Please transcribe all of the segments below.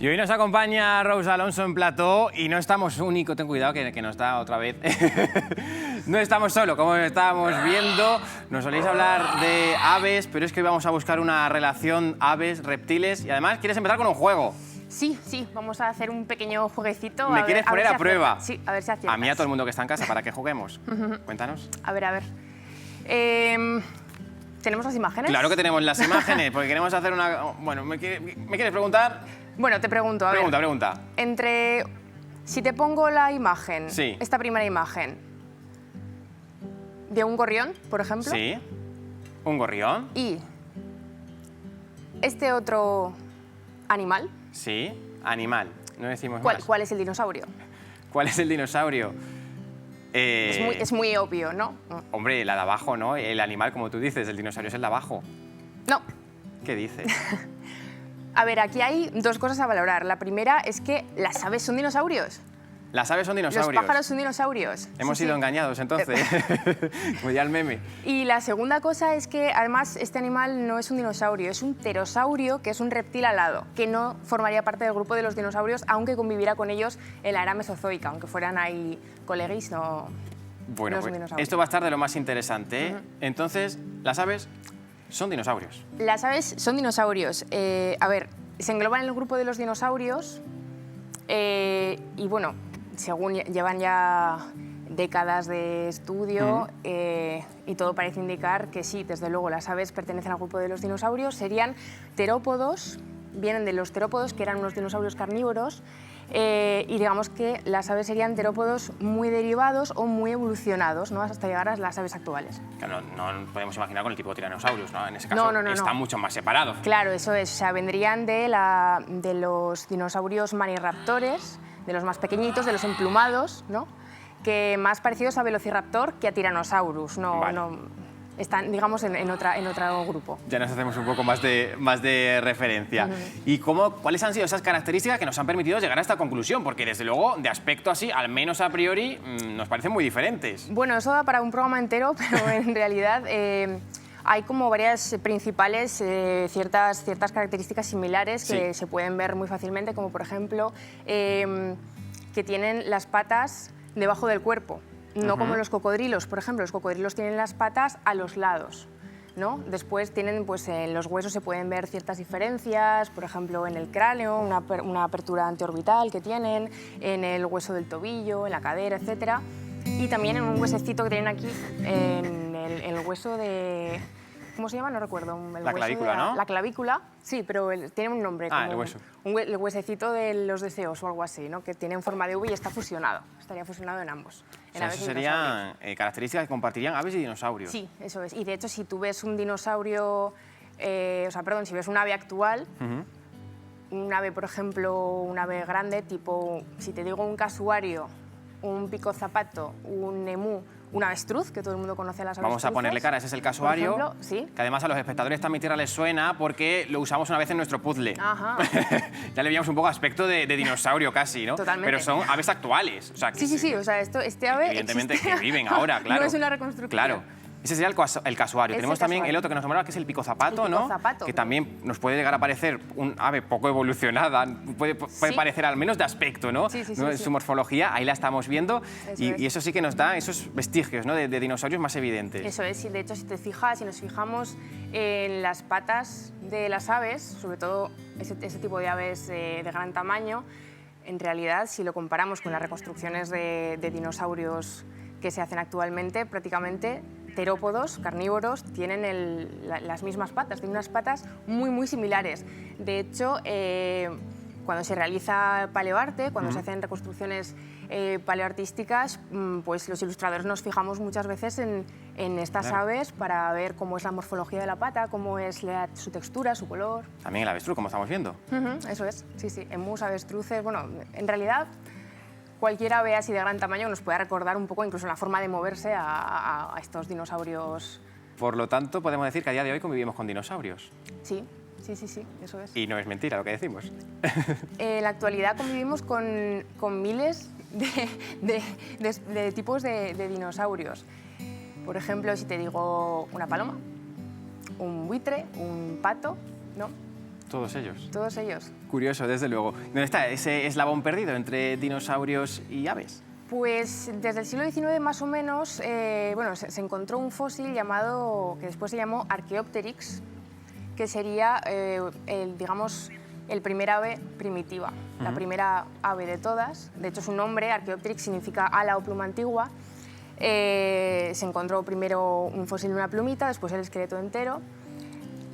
Y hoy nos acompaña Rose Alonso en plató y no estamos únicos, ten cuidado que nos da otra vez. No estamos solos, como estábamos viendo. Nos soléis hablar de aves, pero es que hoy vamos a buscar una relación aves-reptiles y además quieres empezar con un juego. Sí, vamos a hacer un pequeño jueguecito. ¿Me quieres poner a prueba? Sí, a ver si aciertas. A mí, a todo el mundo que está en casa, para que juguemos. Cuéntanos. A ver. ¿Tenemos las imágenes? Claro que tenemos las imágenes, porque queremos hacer una... Bueno, ¿me quieres preguntar? Bueno, te pregunto, a ver. Pregunta. Entre... Si te pongo la imagen, sí. Esta primera imagen, de un gorrión, por ejemplo. Sí, un gorrión. Y este otro animal. Sí, animal, no decimos ¿Cuál, más. ¿Cuál es el dinosaurio? ¿Cuál es el dinosaurio? Es muy obvio, ¿no? Hombre, la de abajo, ¿no? El animal, como tú dices, el dinosaurio es el de abajo. No. ¿Qué dices? A ver, aquí hay dos cosas a valorar. La primera es que las aves son dinosaurios. Las aves son dinosaurios. Los pájaros son dinosaurios. Hemos sido engañados, entonces. Como ya el meme. Y la segunda cosa es que, además, este animal no es un dinosaurio, es un pterosaurio, que es un reptil alado, que no formaría parte del grupo de los dinosaurios, aunque conviviera con ellos en la era mesozoica, aunque fueran ahí coleguis, no, bueno, no es un pues dinosaurio. esto va a estar de lo más interesante, ¿eh? Entonces, las aves son dinosaurios. Las aves son dinosaurios. A ver, se engloban en el grupo de los dinosaurios y, bueno, según llevan ya décadas de estudio y todo parece indicar que sí, desde luego las aves pertenecen al grupo de los dinosaurios, serían terópodos, vienen de los terópodos, que eran unos dinosaurios carnívoros, y digamos que las aves serían terópodos muy derivados o muy evolucionados, ¿no? Hasta llegar a las aves actuales. Claro, no podemos imaginar con el tipo de tiranosaurios, ¿no? En ese caso No. están mucho más separados. Claro, eso es, o sea, vendrían de los dinosaurios maniraptores, de los más pequeñitos, de los emplumados, ¿no? Que más parecidos a Velociraptor que a Tyrannosaurus, Vale. Están, digamos, en otro grupo. Ya nos hacemos un poco más de referencia. ¿Y cuáles han sido esas características que nos han permitido llegar a esta conclusión? Porque, desde luego, de aspecto así, al menos a priori, nos parecen muy diferentes. Bueno, eso da para un programa entero, pero en realidad hay como varias principales, ciertas características similares que se pueden ver muy fácilmente, como por ejemplo que tienen las patas debajo del cuerpo. No como los cocodrilos, por ejemplo, los cocodrilos tienen las patas a los lados, ¿no? Después tienen, pues en los huesos se pueden ver ciertas diferencias, por ejemplo en el cráneo, una apertura anteorbital que tienen, en el hueso del tobillo, en la cadera, etc. Y también en un huesecito que tienen aquí, en el hueso de... ¿Cómo se llama? No recuerdo. La clavícula, ¿no? La clavícula, sí, pero tiene un nombre. Ah, el hueso. El huesecito de los deseos o algo así, ¿no? Que tiene forma de V y está fusionado. Estaría fusionado en ambos. O sea, eso serían características que compartirían aves y dinosaurios. Sí, eso es. Y de hecho, si tú ves un dinosaurio, si ves un ave actual, un ave, por ejemplo, un ave grande, tipo, si te digo un casuario, un pico zapato, un emú, un avestruz, que todo el mundo conoce a las avestruces. Vamos a ponerle cara, ese es el casuario, por ejemplo, sí. Que además a los espectadores de Esta Mi Tierra les suena porque lo usamos una vez en nuestro puzzle. Ajá. Ya le veíamos un poco aspecto de dinosaurio casi, ¿no? Totalmente. Pero son aves actuales. O sea, que Sí, o sea, este ave evidentemente existe. que viven ahora, claro. No es una reconstrucción. Claro. Ese sería el casuario. Tenemos también casuario. el otro que nos nombraba, que es el pico zapato, El ¿no? picozapato. Que también nos puede llegar a parecer un ave poco evolucionada, puede parecer al menos de aspecto, ¿no? Sí. Su morfología, ahí la estamos viendo, y eso sí que nos da esos vestigios, ¿no? de dinosaurios más evidentes. Eso es, y de hecho, si nos fijamos en las patas de las aves, sobre todo ese tipo de aves de gran tamaño, en realidad, si lo comparamos con las reconstrucciones de dinosaurios que se hacen actualmente, prácticamente terópodos, carnívoros, tienen las mismas patas, tienen unas patas muy similares. De hecho, cuando se realiza paleoarte, cuando se hacen reconstrucciones paleoartísticas, pues los ilustradores nos fijamos muchas veces en estas aves para ver cómo es la morfología de la pata, cómo es su textura, su color. También el avestruz, como estamos viendo. Eso es, sí. Emus, avestruces, bueno, en realidad cualquier ave así de gran tamaño nos puede recordar un poco incluso la forma de moverse a estos dinosaurios. Por lo tanto, podemos decir que a día de hoy convivimos con dinosaurios. Sí, eso es. Y no es mentira lo que decimos. En la actualidad convivimos con miles de tipos de dinosaurios. Por ejemplo, si te digo una paloma, un buitre, un pato, ¿no? Todos ellos. Todos ellos. Curioso, desde luego. ¿Dónde está ese eslabón perdido entre dinosaurios y aves? Pues desde el siglo XIX más o menos, bueno, se encontró un fósil llamado, que después se llamó Archaeopteryx, que sería, digamos, el primer ave primitiva, la primera ave de todas. De hecho, su nombre, Archaeopteryx, significa ala o pluma antigua. Se encontró primero un fósil de una plumita, después el esqueleto entero.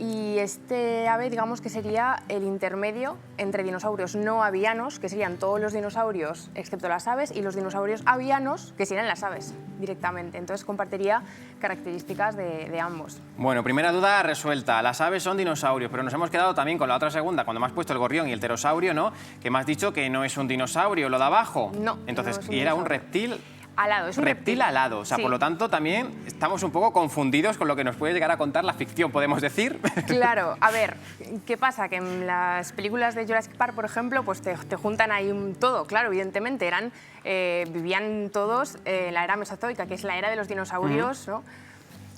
Y este ave, digamos que sería el intermedio entre dinosaurios no avianos, que serían todos los dinosaurios excepto las aves, y los dinosaurios avianos, que serían las aves directamente. Entonces compartiría características de ambos. Bueno, primera duda resuelta. Las aves son dinosaurios, pero nos hemos quedado también con la otra segunda, cuando me has puesto el gorrión y el pterosaurio, ¿no? Que me has dicho que no es un dinosaurio, lo de abajo. No. Entonces, no es un y era un dinosaurio. reptil. Alado, es un Reptil alado, o sea, Sí. por lo tanto también estamos un poco confundidos con lo que nos puede llegar a contar la ficción, podemos decir. Claro, a ver, ¿qué pasa? Que en las películas de Jurassic Park, por ejemplo, pues te juntan ahí todo, claro, evidentemente, vivían todos en la era mesozoica, que es la era de los dinosaurios, ¿no?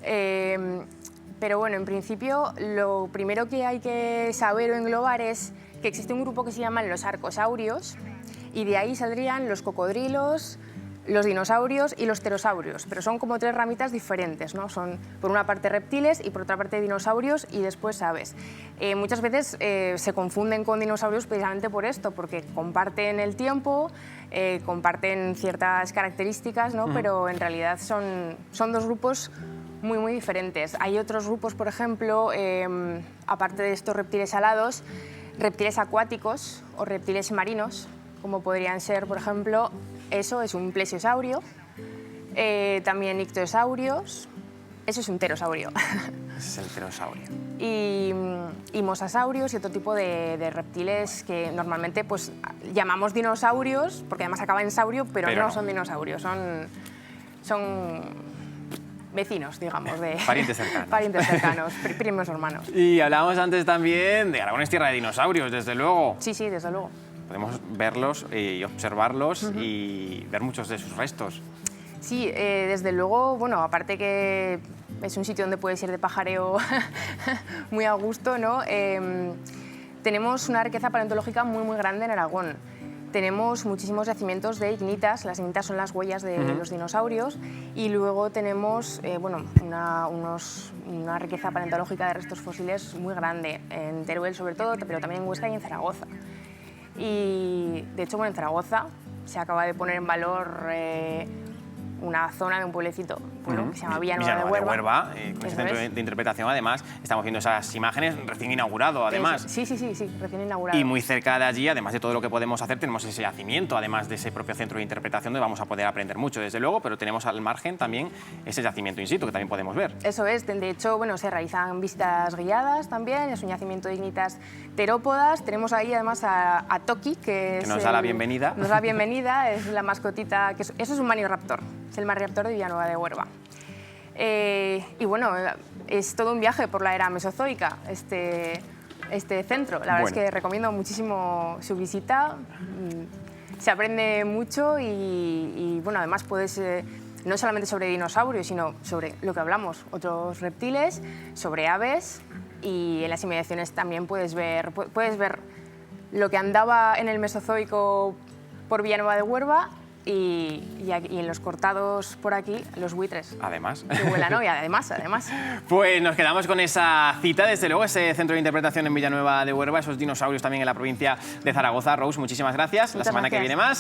Pero bueno, en principio, lo primero que hay que saber o englobar es que existe un grupo que se llaman los arcosaurios, y de ahí saldrían los cocodrilos, los dinosaurios y los pterosaurios, pero son como tres ramitas diferentes, ¿no? Son por una parte reptiles y por otra parte dinosaurios y después aves. Muchas veces se confunden con dinosaurios precisamente por esto, porque comparten el tiempo, comparten ciertas características, ¿no? Pero en realidad son dos grupos muy, muy diferentes. Hay otros grupos, por ejemplo, aparte de estos reptiles alados, reptiles acuáticos o reptiles marinos, como podrían ser, por ejemplo, eso es un plesiosaurio, también ictiosaurios, eso es un pterosaurio. Ese es el pterosaurio. y mosasaurios y otro tipo de reptiles que normalmente pues, llamamos dinosaurios, porque además acaba en saurio, pero no son dinosaurios, son vecinos, digamos, de Parientes cercanos. parientes cercanos, primos hermanos. Y hablábamos antes también de Aragón es tierra de dinosaurios, desde luego. Sí, sí, desde luego. Podemos verlos y observarlos y ver muchos de sus restos. Sí, desde luego, bueno, aparte que es un sitio donde puedes ir de pajareo muy a gusto, ¿no? Tenemos una riqueza paleontológica muy, muy grande en Aragón. Tenemos muchísimos yacimientos de ignitas, las ignitas son las huellas de los dinosaurios, y luego tenemos bueno, una riqueza paleontológica de restos fósiles muy grande, en Teruel sobre todo, pero también en Huesca y en Zaragoza. Y de hecho, bueno, en Zaragoza se acaba de poner en valor una zona de un pueblecito que se llama Villanueva de Huerva. Con ese centro de interpretación, además, estamos viendo esas imágenes recién inaugurado, además. Sí, recién inaugurado. Y muy cerca de allí, además de todo lo que podemos hacer, tenemos ese yacimiento, además de ese propio centro de interpretación, donde vamos a poder aprender mucho, desde luego, pero tenemos al margen también ese yacimiento in situ, que también podemos ver. Eso es, de hecho, bueno, se realizan visitas guiadas también, es un yacimiento de ignitas terópodas. Tenemos ahí además a Toki, que nos da la bienvenida. Nos da la bienvenida, es la mascotita, eso es un Manioraptor, es el Manioraptor de Villanueva de Huerva. Y bueno, es todo un viaje por la era mesozoica, este centro. La verdad es que recomiendo muchísimo su visita, se aprende mucho y bueno, además puedes, no solamente sobre dinosaurios, sino sobre lo que hablamos, otros reptiles, sobre aves, y en las inmediaciones también puedes ver lo que andaba en el Mesozoico por Villanueva de Huerva y en los cortados por aquí, los buitres. Además. Que vuelan, ¿no? Y además. Pues nos quedamos con esa cita, desde luego, ese centro de interpretación en Villanueva de Huerva, esos dinosaurios también en la provincia de Zaragoza. Rose, muchísimas gracias. La semana que viene más.